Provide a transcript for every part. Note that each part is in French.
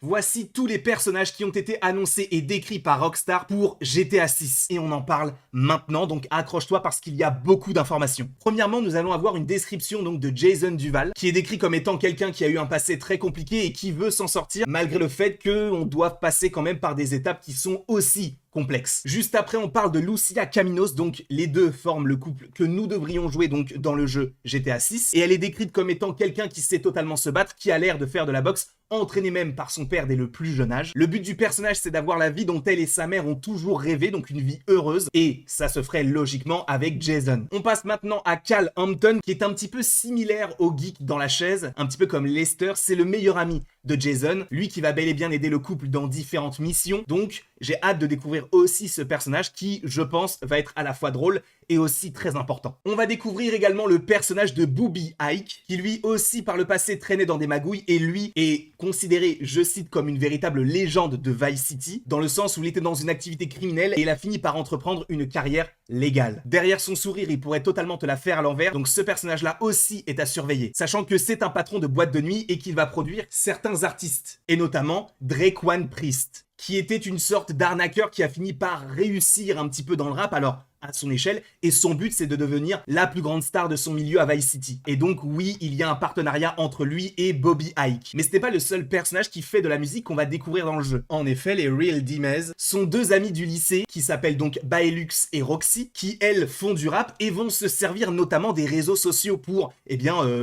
Voici tous les personnages qui ont été annoncés et décrits par Rockstar pour GTA 6. Et on en parle maintenant, donc accroche-toi parce qu'il y a beaucoup d'informations. Premièrement, nous allons avoir une description donc de Jason Duval, qui est décrit comme étant quelqu'un qui a eu un passé très compliqué et qui veut s'en sortir, malgré le fait qu'on doive passer quand même par des étapes qui sont aussi complexe. Juste après, on parle de Lucia Caminos, donc les deux forment le couple que nous devrions jouer donc dans le jeu GTA 6, et elle est décrite comme étant quelqu'un qui sait totalement se battre, qui a l'air de faire de la boxe, entraîné même par son père dès le plus jeune âge. Le but du personnage, c'est d'avoir la vie dont elle et sa mère ont toujours rêvé, donc une vie heureuse, et ça se ferait logiquement avec Jason. On passe maintenant à Cal Hampton, qui est un petit peu similaire au geek dans la chaise, un petit peu comme Lester, c'est le meilleur ami de Jason, lui qui va bel et bien aider le couple dans différentes missions, donc j'ai hâte de découvrir aussi ce personnage qui, je pense, va être à la fois drôle et aussi très important. On va découvrir également le personnage de Booby Ike, qui lui aussi par le passé traînait dans des magouilles et lui est considéré, je cite, comme une véritable légende de Vice City, dans le sens où il était dans une activité criminelle et il a fini par entreprendre une carrière légale. Derrière son sourire, il pourrait totalement te la faire à l'envers, donc ce personnage-là aussi est à surveiller, sachant que c'est un patron de boîte de nuit et qu'il va produire certains artistes, et notamment Draquan Priest, qui était une sorte d'arnaqueur qui a fini par réussir un petit peu dans le rap, alors à son échelle, et son but c'est de devenir la plus grande star de son milieu à Vice City. Et donc oui, il y a un partenariat entre lui et Booby Ike. Mais ce n'est pas le seul personnage qui fait de la musique qu'on va découvrir dans le jeu. En effet, les Real Dimez sont deux amis du lycée qui s'appellent donc Baelux et Roxy, qui elles font du rap et vont se servir notamment des réseaux sociaux pour,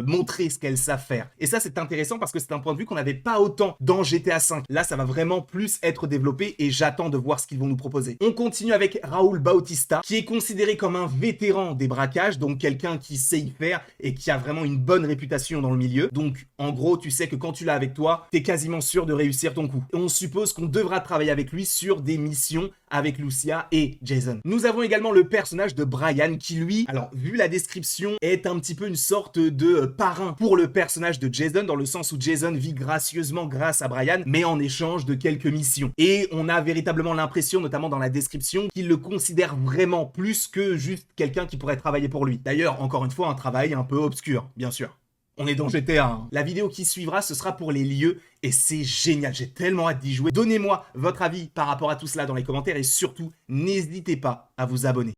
montrer ce qu'elles savent faire. Et ça c'est intéressant parce que c'est un point de vue qu'on n'avait pas autant dans GTA V. Là ça va vraiment plus être développé et j'attends de voir ce qu'ils vont nous proposer. On continue avec Raúl Bautista, qui est considéré comme un vétéran des braquages, donc quelqu'un qui sait y faire et qui a vraiment une bonne réputation dans le milieu. Donc en gros, tu sais que quand tu l'as avec toi, t'es quasiment sûr de réussir ton coup. Et on suppose qu'on devra travailler avec lui sur des missions avec Lucia et Jason. Nous avons également le personnage de Brian qui lui, alors vu la description, est un petit peu une sorte de parrain pour le personnage de Jason, dans le sens où Jason vit gracieusement grâce à Brian, mais en échange de quelques missions. Et on a véritablement l'impression, notamment dans la description, qu'il le considère vraiment plus que juste quelqu'un qui pourrait travailler pour lui. D'ailleurs, encore une fois, un travail un peu obscur, bien sûr. On est dans GTA, hein. La vidéo qui suivra, ce sera pour les lieux et c'est génial, j'ai tellement hâte d'y jouer. Donnez-moi votre avis par rapport à tout cela dans les commentaires et surtout, n'hésitez pas à vous abonner.